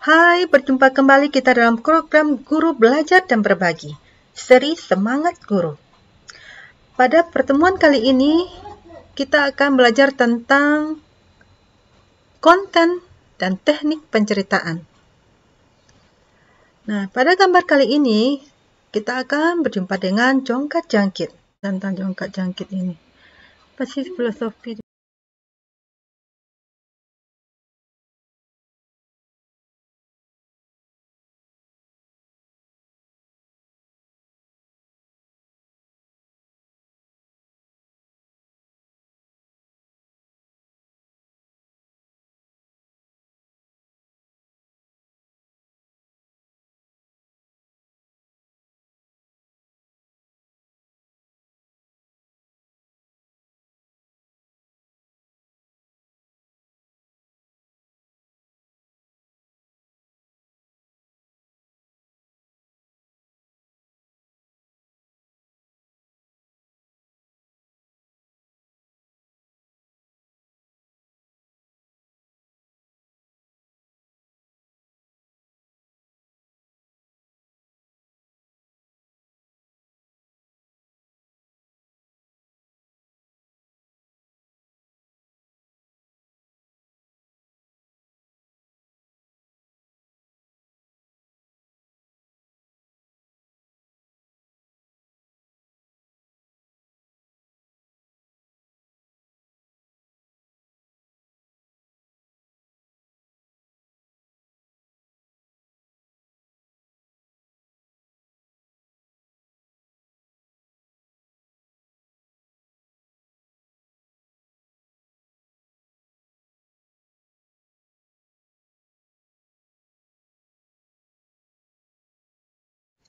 Hai, berjumpa kembali kita dalam program Guru Belajar dan Berbagi, seri Semangat Guru. Pada pertemuan kali ini, kita akan belajar tentang konten dan teknik penceritaan. Nah, pada gambar kali ini, kita akan berjumpa dengan jongkat jangkit. Tentang jongkat jangkit ini, pasti filosofi.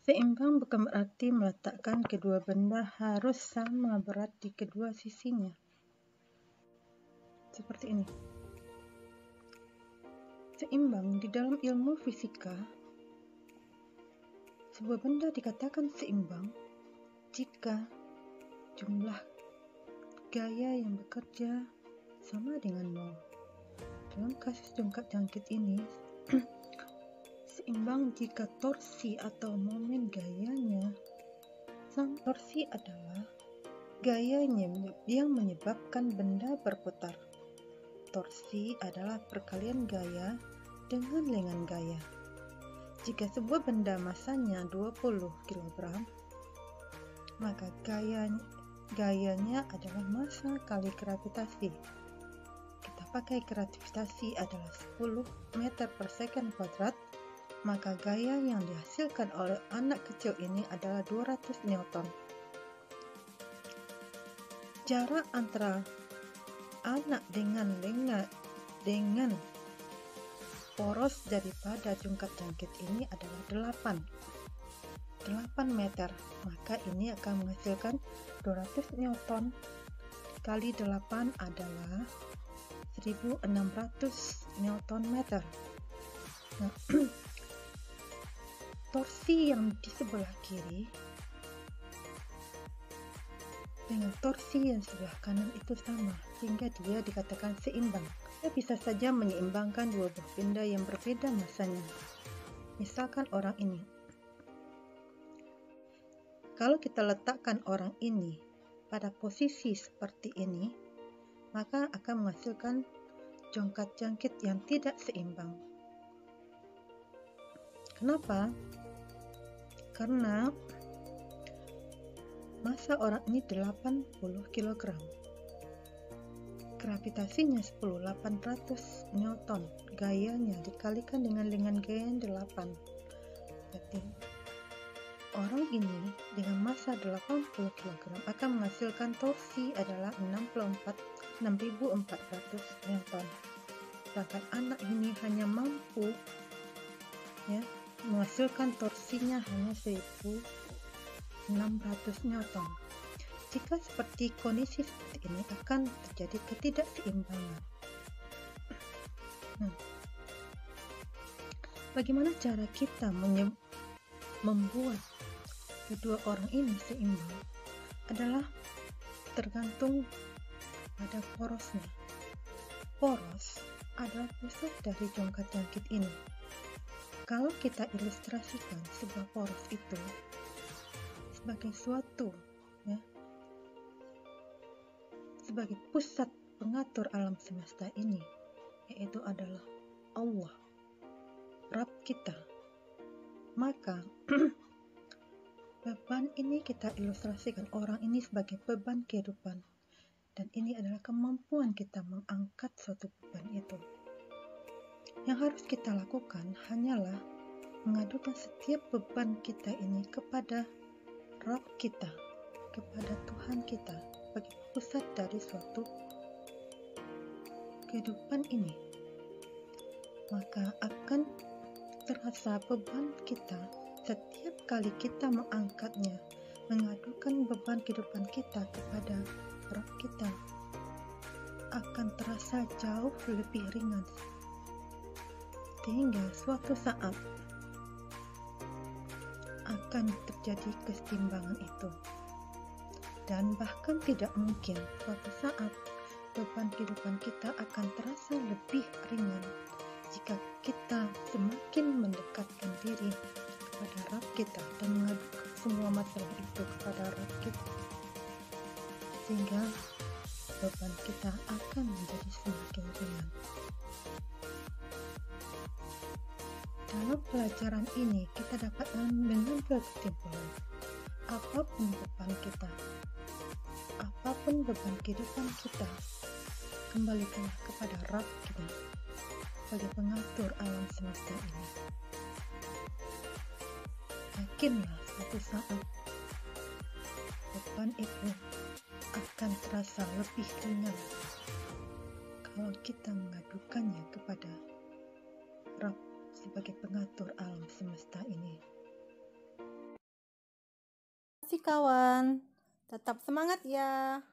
Seimbang bukan berarti meletakkan kedua benda harus sama berat di kedua sisinya. Seperti ini. Seimbang di dalam ilmu fisika, sebuah benda dikatakan seimbang jika jumlah gaya yang bekerja sama dengan nol. Dalam kasus jongkat jangkit ini, seimbang jika torsi atau momen gayanya sama. Torsi adalah gayanya yang menyebabkan benda berputar. Torsi adalah perkalian gaya dengan lengan gaya. Jika sebuah benda masanya 20 kg, maka gayanya adalah massa kali gravitasi. Kita pakai gravitasi adalah 10 meter per second kuadrat, maka gaya yang dihasilkan oleh anak kecil ini adalah 200 Newton. Jarak antara anak dengan poros daripada jongkat jangkit ini adalah 8 meter, maka ini akan menghasilkan 200 Newton kali 8 adalah 1600 Newton meter. Nah, torsi yang di sebelah kiri dengan torsi yang sebelah kanan itu sama, sehingga dia dikatakan seimbang. Kita bisa saja menyeimbangkan dua buah benda yang berbeda massanya. Misalkan orang ini. Kalau kita letakkan orang ini pada posisi seperti ini, maka akan menghasilkan jongkat jangkit yang tidak seimbang. Kenapa? Karena massa orang ini 80 kg. Gravitasinya 10, 800 Newton. Gayanya dikalikan dengan lengan gaya 8. Berarti orang ini dengan massa 80 kg akan menghasilkan torsi adalah 6.400 Newton. Sedangkan anak ini hanya mampu menghasilkan torsinya hanya 1.600 Newton. Jika seperti kondisi seperti ini akan terjadi ketidakseimbangan. Bagaimana cara kita membuat kedua orang ini seimbang adalah tergantung pada porosnya. Poros adalah pusat dari jongkat jangkit ini. Kalau kita ilustrasikan sebuah poros itu sebagai suatu, ya, sebagai pusat pengatur alam semesta ini, yaitu adalah Allah, Rabb kita. Maka beban ini kita ilustrasikan orang ini sebagai beban kehidupan, dan ini adalah kemampuan kita mengangkat suatu beban itu. Yang harus kita lakukan hanyalah mengadukan setiap beban kita ini kepada Rabb kita, kepada Tuhan kita sebagai pusat dari suatu kehidupan ini. Maka akan terasa beban kita setiap kali kita mengangkatnya, mengadukan beban kehidupan kita kepada Rabb kita, akan terasa jauh lebih ringan, sehingga suatu saat akan terjadi keseimbangan itu. Dan bahkan tidak mungkin suatu saat beban kehidupan kita akan terasa lebih ringan jika kita semakin mendekatkan diri kepada Rabb kita dan mengadukan semua masalah itu kepada Rabb kita, sehingga beban kita akan menjadi semakin ringan. Dalam pelajaran ini kita dapat mengambil kesimpulan, apapun beban kita, apapun beban kehidupan kita, kembalikanlah kepada Rabb kita sebagai pengatur alam semesta ini. Yakinlah suatu saat beban itu akan terasa lebih ringan kalau kita mengadukannya kepada Rabb sebagai pengatur alam semesta ini. Terima kasih kawan, tetap semangat ya.